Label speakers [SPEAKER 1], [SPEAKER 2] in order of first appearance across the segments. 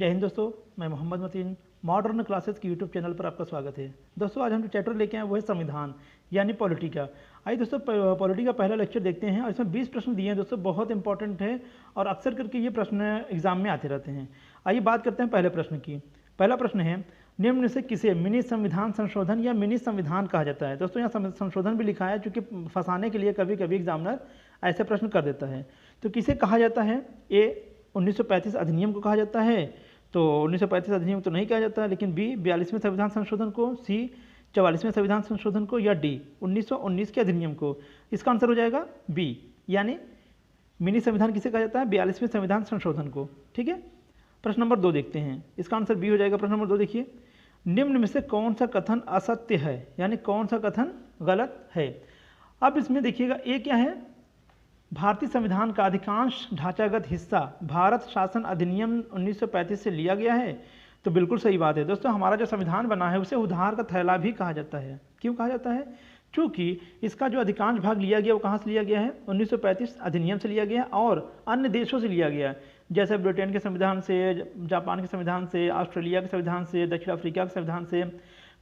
[SPEAKER 1] जय हिंद दोस्तों, मैं मोहम्मद मतीन मॉडर्न क्लासेस की यूट्यूब चैनल पर आपका स्वागत है। दोस्तों आज हम जो चैप्टर लेके आए वो है संविधान यानी पॉलिटी का। आइए दोस्तों पॉलिटी का पहला लेक्चर देखते हैं और इसमें 20 प्रश्न दिए हैं दोस्तों, बहुत इंपॉर्टेंट है और अक्सर करके ये प्रश्न एग्जाम में आते रहते हैं। आइए बात करते हैं पहले प्रश्न की। पहला प्रश्न है, निम्न में से किसे मिनी संविधान संशोधन या मिनी संविधान कहा जाता है। दोस्तों यहाँ संशोधन भी लिखा है क्योंकि फंसाने के लिए कभी कभी एग्जामिनर ऐसे प्रश्न कर देता है। तो किसे कहा जाता है? ए 1935 अधिनियम को कहा जाता है, तो 1935 अधिनियम तो नहीं कहा जाता है, लेकिन बी 42वें संविधान संशोधन को, सी 44वें संविधान संशोधन को, या डी 1919 के अधिनियम को। इसका आंसर हो जाएगा बी, यानी मिनी संविधान किसे कहा जाता है? 42वें संविधान संशोधन को। ठीक है, प्रश्न नंबर 2 देखते हैं, इसका आंसर बी हो जाएगा। प्रश्न नंबर 2 देखिए, निम्न में से कौन सा कथन असत्य है, यानी कौन सा कथन गलत है। अब इसमें देखिएगा, ए क्या है? भारतीय संविधान का अधिकांश ढांचागत हिस्सा भारत शासन अधिनियम 1935 से लिया गया है, तो बिल्कुल सही बात है दोस्तों। हमारा जो संविधान बना है उसे उधार का थैला भी कहा जाता है। क्यों कहा जाता है? क्योंकि इसका जो अधिकांश भाग लिया गया वो कहाँ से लिया गया है? 1935 अधिनियम से लिया गया और अन्य देशों से लिया गया, जैसे ब्रिटेन के संविधान से, जापान के संविधान से, ऑस्ट्रेलिया के संविधान से, दक्षिण अफ्रीका के संविधान से,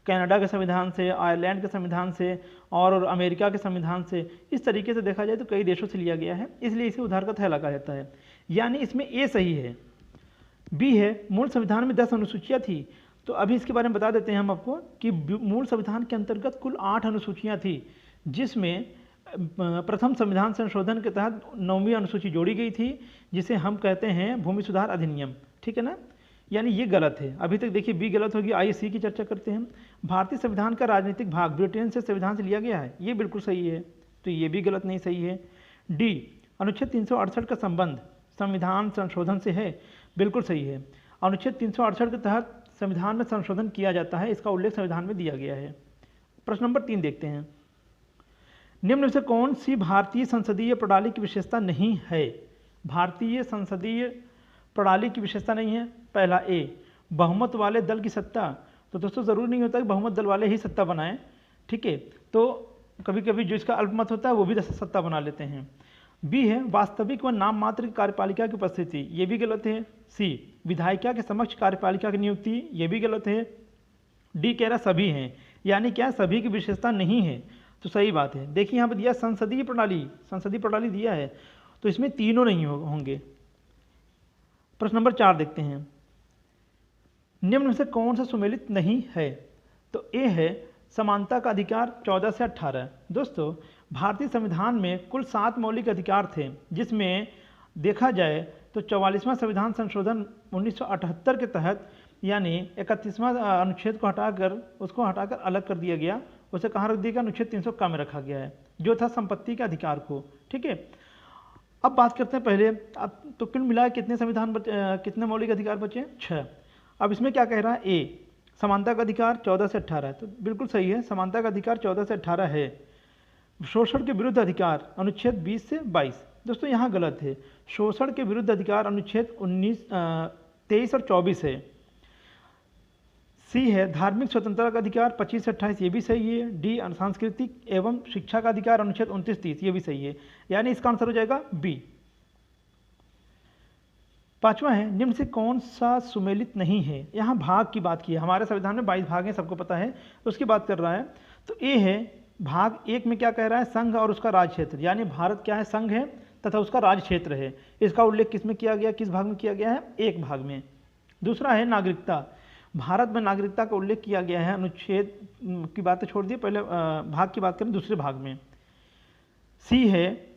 [SPEAKER 1] कनाडा के संविधान से, आयरलैंड के संविधान से और अमेरिका के संविधान से। इस तरीके से देखा जाए तो कई देशों से लिया गया है, इसलिए इसे उधार का थैला कहा जाता है। यानी इसमें ए सही है। बी है, मूल संविधान में 10 अनुसूचियाँ थी, तो अभी इसके बारे में बता देते हैं हम आपको कि मूल संविधान के अंतर्गत कुल 8 अनुसूचियाँ थी, जिसमें प्रथम संविधान संशोधन के तहत 9वीं अनुसूची जोड़ी गई थी, जिसे हम कहते हैं भूमि सुधार अधिनियम। ठीक है ना, यानी ये गलत है। अभी तक देखिए बी गलत होगी। आइए सी की चर्चा करते हैं। भारतीय संविधान का राजनीतिक भाग ब्रिटेन से संविधान से लिया गया है, ये बिल्कुल सही है, तो ये भी गलत नहीं सही है। डी अनुच्छेद 368 का संबंध संविधान संशोधन से है, बिल्कुल सही है। अनुच्छेद 368 के तहत संविधान में संशोधन किया जाता है, इसका उल्लेख संविधान में दिया गया है। प्रश्न नंबर 3 देखते हैं, निम्न में से कौन सी भारतीय संसदीय प्रणाली की विशेषता नहीं है? भारतीय संसदीय प्रणाली की विशेषता नहीं है। पहला ए बहुमत वाले दल की सत्ता, तो दोस्तों ज़रूरी नहीं होता कि बहुमत दल वाले ही सत्ता बनाएं। ठीक है, तो कभी कभी जो इसका अल्पमत होता है वो भी सत्ता बना लेते हैं। बी है वास्तविक व नाम मात्र की कार्यपालिका की उपस्थिति, ये भी गलत है। सी विधायिका के समक्ष कार्यपालिका की नियुक्ति, ये भी गलत है। डी कह रहा सभी हैं, यानी क्या सभी की विशेषता नहीं है, तो सही बात है। देखिए यहाँ पर दिया संसदीय प्रणाली दिया है, तो इसमें तीनों नहीं होंगे। प्रश्न नंबर 4 देखते हैं, निम्न में से कौन सा सुमेलित नहीं है? तो ए है समानता का अधिकार 14 से 18। दोस्तों भारतीय संविधान में कुल 7 मौलिक अधिकार थे, जिसमें देखा जाए तो 44वां संविधान संशोधन 1978 के तहत यानी 31वां अनुच्छेद को हटाकर अलग कर दिया गया। उसे कहाँ रख दिया गया? अनुच्छेद 300 का में रखा गया है, जो था संपत्ति के अधिकार को। ठीक है, अब बात करते हैं पहले, अब तो कुल मिला कितने संविधान कितने मौलिक अधिकार बचे? 6। अब इसमें क्या कह रहा है? ए समानता का अधिकार 14 से 18 है, तो बिल्कुल सही है, समानता का अधिकार 14 से 18 है। शोषण के विरुद्ध अधिकार अनुच्छेद 20 से 22, दोस्तों यहाँ गलत है। शोषण के विरुद्ध अधिकार अनुच्छेद 23 और 24 है। सी है धार्मिक स्वतंत्रता का अधिकार 25 से 28, ये भी सही है। डी सांस्कृतिक एवं शिक्षा का अधिकार अनुच्छेद 29-30, ये भी सही है, यानी इसका आंसर हो जाएगा बी। 5वां है, निम्न से कौन सा सुमेलित नहीं है? यहाँ भाग की बात की है, हमारे संविधान में 22 भाग हैं, सबको पता है, उसकी बात कर रहा है। तो ए है भाग 1 में क्या कह रहा है? संघ और उसका राज क्षेत्र, यानी भारत क्या है? संघ है तथा उसका राज क्षेत्र है। इसका उल्लेख किस में किया गया? किस भाग में किया गया है? एक भाग में। दूसरा है नागरिकता, भारत में नागरिकता का उल्लेख किया गया है, अनुच्छेद की बात छोड़ दिए, पहले भाग की बात करें, दूसरे भाग में। सी है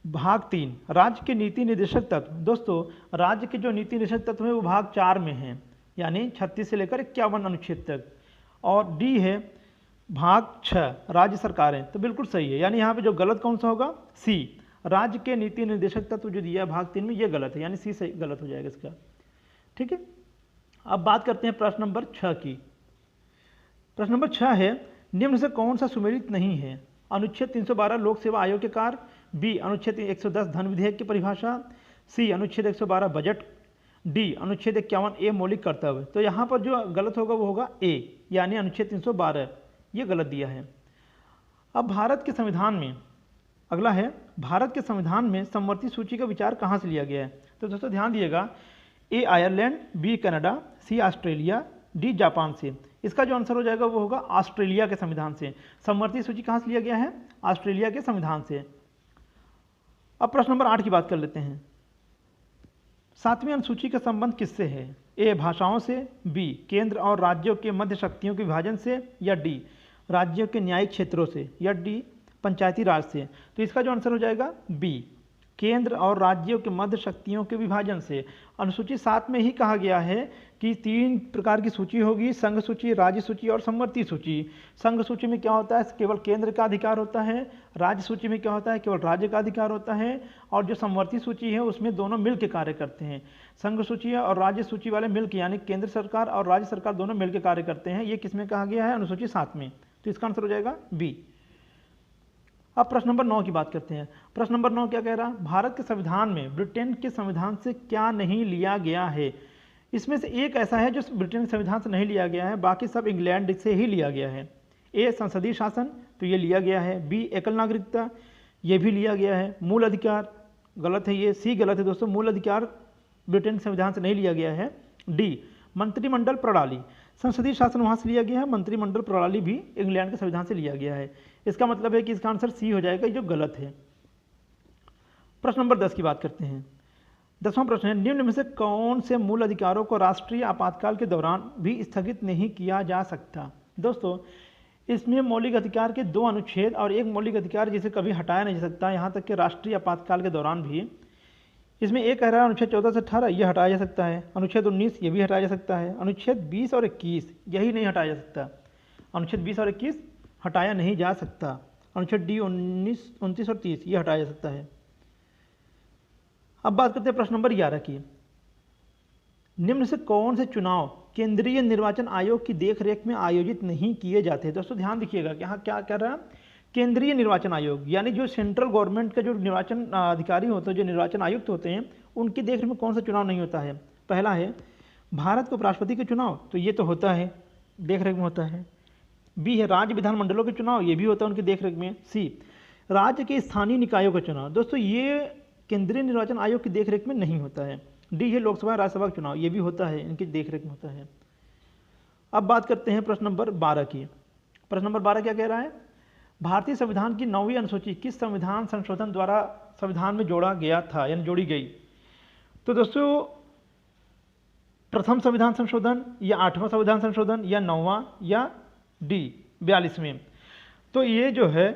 [SPEAKER 1] भाग 3 राज्य के नीति निर्देशक तत्व। दोस्तों राज्य के जो नीति निर्देशक तत्व है वो भाग 4 में है, यानी 36 से लेकर 51 अनुच्छेद तक। और डी है भाग 6 राज्य सरकारें, तो बिल्कुल सही है, यानी यहाँ पे जो गलत कौन सा होगा? सी राज्य के नीति निर्देशक तत्व जो दिया है भाग 3 में, ये गलत है, यानी सी सही गलत हो जाएगा इसका। ठीक है, अब बात करते हैं प्रश्न नंबर 6 की। प्रश्न नंबर 6 है, निम्न से कौन सा सुमेलित नहीं है? अनुच्छेद 312 लोक सेवा आयोग के कार्य, बी अनुच्छेद 110 धन विधेयक की परिभाषा, सी अनुच्छेद 112 बजट, डी अनुच्छेद 51 ए मौलिक कर्तव्य। तो यहाँ पर जो गलत होगा वो होगा ए, यानी अनुच्छेद 312, ये गलत दिया है। अब भारत के संविधान में अगला है, भारत के संविधान में समवर्ती सूची का विचार कहाँ से लिया गया है? तो दोस्तों ध्यान दिएगा, ए आयरलैंड, बी कनाडा, सी ऑस्ट्रेलिया, डी जापान से। इसका जो आंसर हो जाएगा वो होगा ऑस्ट्रेलिया के संविधान से। समवर्ती सूची कहाँ से लिया गया है? ऑस्ट्रेलिया के संविधान से। अब प्रश्न नंबर 8 की बात कर लेते हैं। 7वीं अनुसूची का संबंध किससे है? ए भाषाओं से, बी केंद्र और राज्यों के मध्य शक्तियों के विभाजन से, या डी राज्यों के न्यायिक क्षेत्रों से, या डी पंचायती राज से। तो इसका जो आंसर हो जाएगा बी केंद्र और राज्यों के मध्य शक्तियों के विभाजन से। अनुसूची 7 में ही कहा गया है कि 3 प्रकार की सूची होगी, संघ सूची, राज्य सूची और समवर्ती सूची। संघ सूची में क्या होता है? केवल केंद्र का अधिकार होता है। राज्य सूची में क्या होता है? केवल राज्य का अधिकार होता है। और जो समवर्ती सूची है उसमें दोनों मिलकर कार्य करते हैं। संघ सूची और राज्य सूची वाले मिलकर, यानी केंद्र सरकार और राज्य सरकार दोनों मिलकर कार्य करते हैं। ये किसमें कहा गया है? अनुसूची 7 में। तो इसका आंसर हो जाएगा बी। अब प्रश्न नंबर 9 की बात करते हैं। प्रश्न नंबर 9 क्या कह रहा है? भारत के संविधान में ब्रिटेन के संविधान से क्या नहीं लिया गया है? इसमें से एक ऐसा है जो ब्रिटेन के संविधान से नहीं लिया गया है, बाकी सब इंग्लैंड से ही लिया गया है। ए संसदीय शासन, तो ये लिया गया है। बी एकल नागरिकता, ये भी लिया गया है। मूल अधिकार, गलत है ये, सी गलत है दोस्तों, मूल अधिकार ब्रिटेन के संविधान से नहीं लिया गया है। डी मंत्रिमंडल प्रणाली, संसदीय शासन वहाँ से लिया गया है, मंत्रिमंडल प्रणाली भी इंग्लैंड के संविधान से लिया गया है। इसका मतलब है कि इसका आंसर सी हो जाएगा, जो गलत है। प्रश्न नंबर 10 की बात करते हैं। 10वां प्रश्न है, निम्न में से कौन से मूल अधिकारों को राष्ट्रीय आपातकाल के दौरान भी स्थगित नहीं किया जा सकता? दोस्तों इसमें मौलिक अधिकार के 2 अनुच्छेद और एक मौलिक अधिकार जिसे कभी हटाया नहीं जा सकता, यहाँ तक कि राष्ट्रीय आपातकाल के दौरान भी। इसमें एक कह रहा है अनुच्छेद 14 से 18 ये हटाया जा सकता है, अनुच्छेद 19 ये भी हटाया जा सकता है, अनुच्छेद 20 और 21 यही नहीं हटाया जा सकता। अनुच्छेद 20 और 21 हटाया नहीं जा सकता। अनुच्छेद डी 19, 29 और 30 ये हटाया जा सकता है। अब बात करते हैं प्रश्न नंबर 11 की। निम्न से कौन से चुनाव केंद्रीय निर्वाचन आयोग की देखरेख में आयोजित नहीं किए जाते? दोस्तों ध्यान रखिएगा कि यहाँ क्या कर रहा है? केंद्रीय निर्वाचन आयोग, यानी जो सेंट्रल गवर्नमेंट का जो निर्वाचन अधिकारी होते हैं, जो निर्वाचन आयुक्त होते हैं, उनकी देखरेख में कौन सा चुनाव नहीं होता है? पहला है भारत के उपराष्ट्रपति के चुनाव, तो ये तो होता है, देखरेख में होता है। बी है राज्य विधानमंडलों के चुनाव, ये भी होता है उनकी देखरेख में। सी राज्य के स्थानीय निकायों का चुनाव, दोस्तों ये केंद्रीय निर्वाचन आयोग की देखरेख में नहीं होता है। डी है लोकसभा राज्यसभा का चुनाव, ये भी होता है, इनकी देखरेख में होता है। अब बात करते हैं प्रश्न नंबर 12 की। प्रश्न नंबर 12 क्या कह रहा है? भारतीय संविधान की 9वीं अनुसूची किस संविधान संशोधन द्वारा संविधान में जोड़ा गया था, यानी जोड़ी गई? तो दोस्तों प्रथम संविधान संशोधन, या 8वां संविधान संशोधन, या 9वां, या डी 42वें। तो ये जो है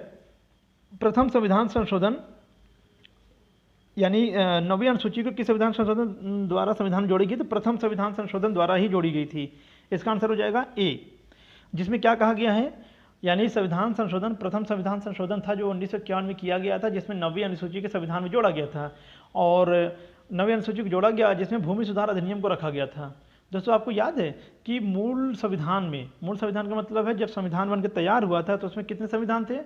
[SPEAKER 1] प्रथम संविधान संशोधन, यानी 9वीं अनुसूची को किस संविधान संशोधन द्वारा संविधान में जोड़ी गई? तो प्रथम संविधान संशोधन द्वारा ही जोड़ी गई थी। इसका आंसर हो जाएगा ए, जिसमें क्या कहा गया है, यानी संविधान संशोधन प्रथम संविधान संशोधन था जो 1951 में किया गया था, जिसमें 9वीं अनुसूची के संविधान में जोड़ा गया था। और 9वीं अनुसूची को जोड़ा गया जिसमें भूमि सुधार अधिनियम को रखा गया था। दोस्तों आपको याद है कि मूल संविधान का मतलब है जब संविधान बनकर तैयार हुआ था तो उसमें कितने संविधान थे,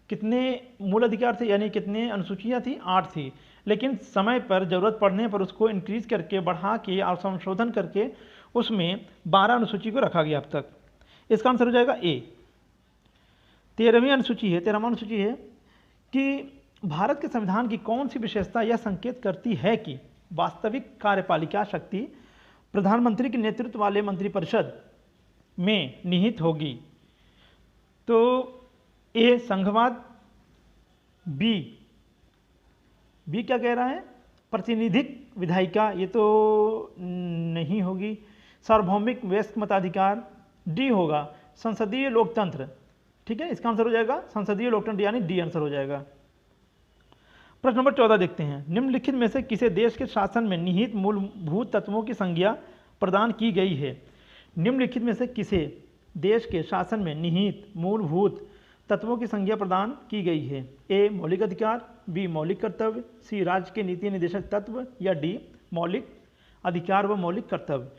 [SPEAKER 1] कितने मूल अधिकार थे, यानी कितने अनुसूचियाँ थी? 8 थी। लेकिन समय पर ज़रूरत पड़ने पर उसको इंक्रीज करके, बढ़ा के और संशोधन करके उसमें 12 अनुसूची को रखा गया अब तक। इसका आंसर हो जाएगा ए। 13वीं अनुसूची है कि भारत के संविधान की कौन सी विशेषता यह संकेत करती है कि वास्तविक कार्यपालिका शक्ति प्रधानमंत्री के नेतृत्व वाले मंत्रिपरिषद में निहित होगी? तो ए संघवाद, बी क्या कह रहा है? प्रतिनिधिक विधायिका, ये तो नहीं होगी। सार्वभौमिक वयस्क मताधिकार, डी होगा संसदीय लोकतंत्र। ठीक है, इसका आंसर हो जाएगा संसदीय लोकतंत्र, यानी डी आंसर हो जाएगा। प्रश्न नंबर 14 देखते हैं। निम्नलिखित में से किसे देश के शासन में निहित मूलभूत तत्वों की संज्ञा प्रदान की गई है? निम्नलिखित में से किसे देश के शासन में निहित मूलभूत तत्वों की संज्ञा प्रदान की गई है? ए मौलिक अधिकार, बी मौलिक कर्तव्य, सी राज्य के नीति निदेशक तत्व, या डी मौलिक अधिकार व मौलिक कर्तव्य।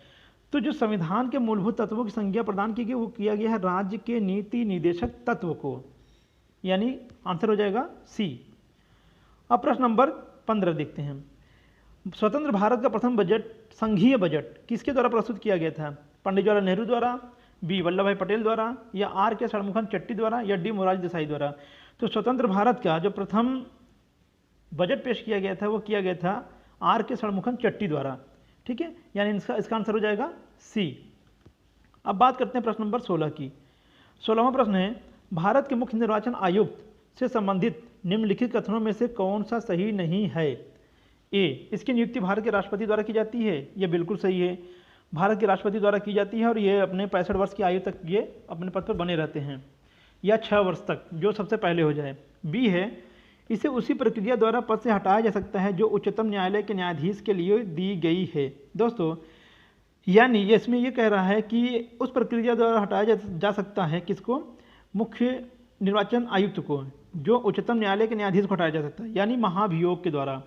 [SPEAKER 1] तो जो संविधान के मूलभूत तत्वों की संज्ञा प्रदान की गई वो किया गया है राज्य के नीति निदेशक तत्व को, यानी आंसर हो जाएगा सी। अब प्रश्न नंबर 15 देखते हैं। स्वतंत्र भारत का प्रथम बजट, संघीय बजट किसके द्वारा प्रस्तुत किया गया था? पंडित जवाहरलाल नेहरू द्वारा, बी वल्लभ भाई पटेल द्वारा, या आर के षणमुखम चट्टी द्वारा, या डी मोरारजी देसाई द्वारा। तो स्वतंत्र भारत का जो प्रथम बजट पेश किया गया था वो किया गया था आर के षणमुखम चट्टी द्वारा। ठीक है, यानी इसका आंसर हो जाएगा सी। अब बात करते हैं प्रश्न नंबर 16 की। 16वां प्रश्न है, भारत के मुख्य निर्वाचन आयुक्त से संबंधित निम्नलिखित कथनों में से कौन सा सही नहीं है। ए, इसकी नियुक्ति भारत के राष्ट्रपति द्वारा की जाती है, यह बिल्कुल सही है, भारत के राष्ट्रपति द्वारा की जाती है और ये अपने 65 वर्ष की आयु तक ये अपने पद पर बने रहते हैं, या 6 वर्ष तक, जो सबसे पहले हो जाए। बी है, इसे उसी प्रक्रिया द्वारा पद से हटाया जा सकता है जो उच्चतम न्यायालय के न्यायाधीश के लिए दी गई है। दोस्तों, यानी इसमें ये कह रहा है कि उस प्रक्रिया द्वारा हटाया जा सकता है किसको, मुख्य निर्वाचन आयुक्त को, जो उच्चतम न्यायालय के न्यायाधीश को हटाया जा सकता है, यानी महाभियोग के द्वारा।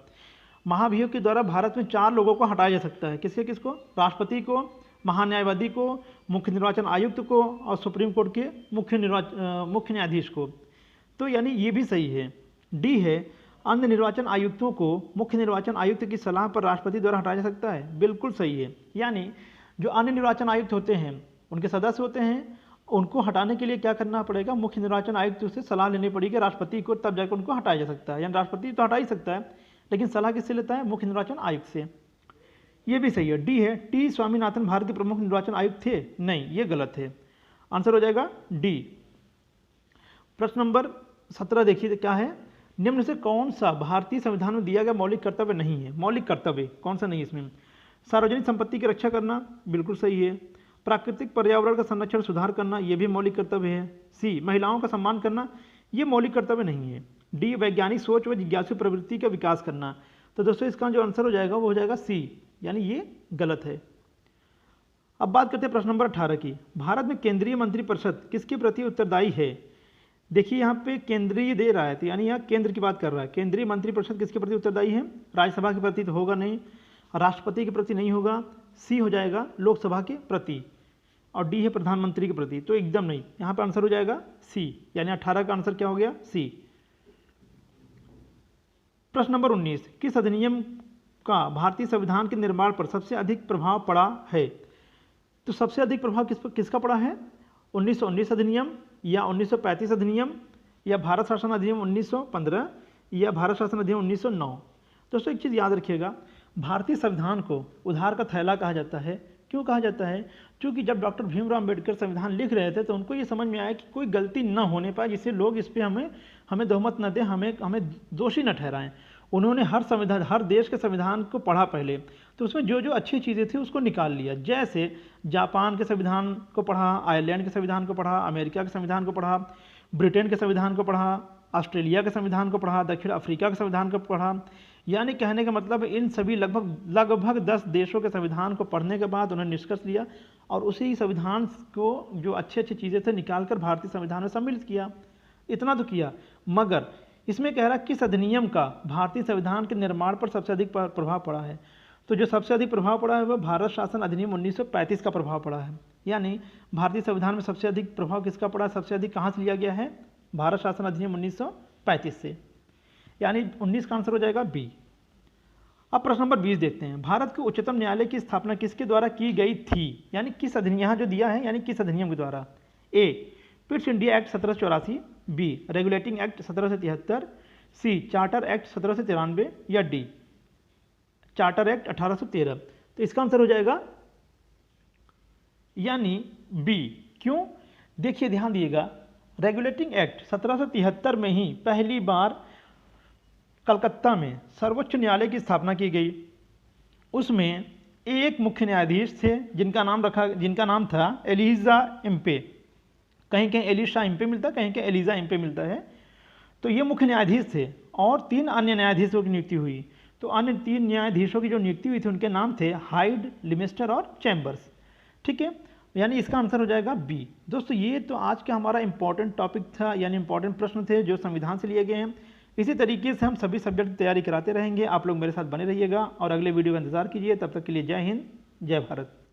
[SPEAKER 1] महाभियोग के द्वारा भारत में 4 लोगों को हटाया जा सकता है, किसको, राष्ट्रपति को, महान्यायवादी को, मुख्य निर्वाचन आयुक्त को और सुप्रीम कोर्ट के मुख्य न्यायाधीश को। तो यानी ये भी सही है। डी है, अन्य निर्वाचन आयुक्तों को मुख्य निर्वाचन आयुक्त की सलाह पर राष्ट्रपति द्वारा हटाया जा सकता है, बिल्कुल सही है। यानी जो अन्य निर्वाचन आयुक्त होते हैं, उनके सदस्य होते हैं, उनको हटाने के लिए क्या करना पड़ेगा, मुख्य निर्वाचन आयुक्त से सलाह लेनी पड़ेगी राष्ट्रपति को, तब जाकर उनको हटाया जा सकता है। यानी राष्ट्रपति तो हटा ही सकता है, लेकिन सलाह किससे लेता है, मुख्य निर्वाचन आयुक्त से। ये भी सही है। डी है, टी स्वामीनाथन भारत के प्रमुख निर्वाचन आयुक्त थे, नहीं, ये गलत है, आंसर हो जाएगा डी। प्रश्न नंबर 17 देखिए क्या है, निम्न से कौन सा भारतीय संविधान में दिया गया मौलिक कर्तव्य नहीं है। मौलिक कर्तव्य कौन सा नहीं है इसमें, सार्वजनिक संपत्ति की रक्षा करना, बिल्कुल सही है। प्राकृतिक पर्यावरण का संरक्षण सुधार करना, यह भी मौलिक कर्तव्य है। सी, महिलाओं का सम्मान करना, ये मौलिक कर्तव्य नहीं है। डी, वैज्ञानिक सोच व जिज्ञासु प्रवृत्ति का विकास करना। तो दोस्तों इसका जो आंसर हो जाएगा वो हो जाएगा सी, यानी ये गलत है। अब बात करते हैं प्रश्न नंबर 18 की। भारत में केंद्रीय मंत्रिपरिषद किसके प्रति उत्तरदायी है। देखिए यहाँ पे केंद्रीय दे रहा है, तो यानी यहाँ केंद्र की बात कर रहा है। केंद्रीय मंत्रिपरिषद किसके प्रति उत्तरदायी है, राज्यसभा के प्रति तो होगा नहीं, राष्ट्रपति के प्रति नहीं होगा, सी हो जाएगा लोकसभा के प्रति, और डी है प्रधानमंत्री के प्रति, तो एकदम नहीं। यहाँ पर आंसर हो जाएगा सी, यानी 18 का आंसर क्या हो गया, सी। प्रश्न नंबर 19, किस अधिनियम का भारतीय संविधान के निर्माण पर सबसे अधिक प्रभाव पड़ा है। तो सबसे अधिक प्रभाव किसका पड़ा है, 1919 अधिनियम, या 1935 अधिनियम, या भारत शासन अधिनियम 1915, या भारत शासन अधिनियम 1909। दोस्तों एक चीज़ याद रखिएगा, भारतीय संविधान को उधार का थैला कहा जाता है। क्यों कहा जाता है, क्योंकि जब डॉक्टर भीमराव अम्बेडकर संविधान लिख रहे थे तो उनको ये समझ में आया कि कोई गलती न होने पाए, जिससे लोग इस पर हमें दोहमत न दें, हमें दोषी न ठहराएं। उन्होंने हर देश के संविधान को पढ़ा पहले, तो उसमें जो अच्छी चीज़ें थी उसको निकाल लिया। जैसे जापान के संविधान को पढ़ा, आयरलैंड के संविधान को पढ़ा, अमेरिका के संविधान को पढ़ा, ब्रिटेन के संविधान को पढ़ा, ऑस्ट्रेलिया के संविधान को पढ़ा, दक्षिण अफ्रीका के संविधान को पढ़ा। यानी कहने का मतलब इन सभी लगभग 10 देशों के संविधान को पढ़ने के बाद उन्होंने निष्कर्ष लिया और उसी संविधान को जो अच्छी चीज़ें थे निकालकर भारतीय संविधान में सम्मिलित किया। इतना तो किया, मगर इसमें कह रहा किस अधिनियम का भारतीय संविधान के निर्माण पर सबसे अधिक प्रभाव पड़ा है। तो जो सबसे अधिक प्रभाव पड़ा है वह भारत शासन अधिनियम 1935 का प्रभाव पड़ा है। यानी भारतीय संविधान में सबसे अधिक प्रभाव किसका पड़ा, सबसे अधिक कहाँ से लिया गया है, भारत शासन अधिनियम 1935 से, यानी 19 का आंसर हो जाएगा बी। अब प्रश्न नंबर 20 देखते हैं, भारत के उच्चतम न्यायालय की स्थापना किसके द्वारा की गई थी। यानी किस अधिनियम, यहाँ जो दिया है यानी किस अधिनियम के द्वारा। A, Pitt's India Act 1784, B, Regulating Act 1773, C, Charter Act 1793, या डी, चार्टर एक्ट 1813। तो इसका आंसर हो जाएगा यानी बी। क्यों, देखिए ध्यान दिएगा, रेगुलेटिंग एक्ट 1773 में ही पहली बार कलकत्ता में सर्वोच्च न्यायालय की स्थापना की गई। उसमें एक मुख्य न्यायाधीश थे जिनका नाम था एलिजा इम्पे। कहीं कहीं एलिशा इम्पे मिलता है, कहीं कहीं एलिजा इम्पे मिलता है। तो ये मुख्य न्यायाधीश थे और 3 अन्य न्यायाधीशों की नियुक्ति हुई। तो अन्य 3 न्यायाधीशों की जो नियुक्ति हुई थी उनके नाम थे हाइड, लिमिस्टर और चैम्बर्स। ठीक है, यानी इसका आंसर हो जाएगा बी। दोस्तों ये तो आज का हमारा इंपॉर्टेंट टॉपिक था, यानी इंपॉर्टेंट प्रश्न थे जो संविधान से लिए गए हैं। इसी तरीके से हम सभी सब्जेक्ट की तैयारी कराते रहेंगे। आप लोग मेरे साथ बने रहिएगा और अगले वीडियो का इंतजार कीजिए। तब तक के लिए जय हिंद, जय भारत।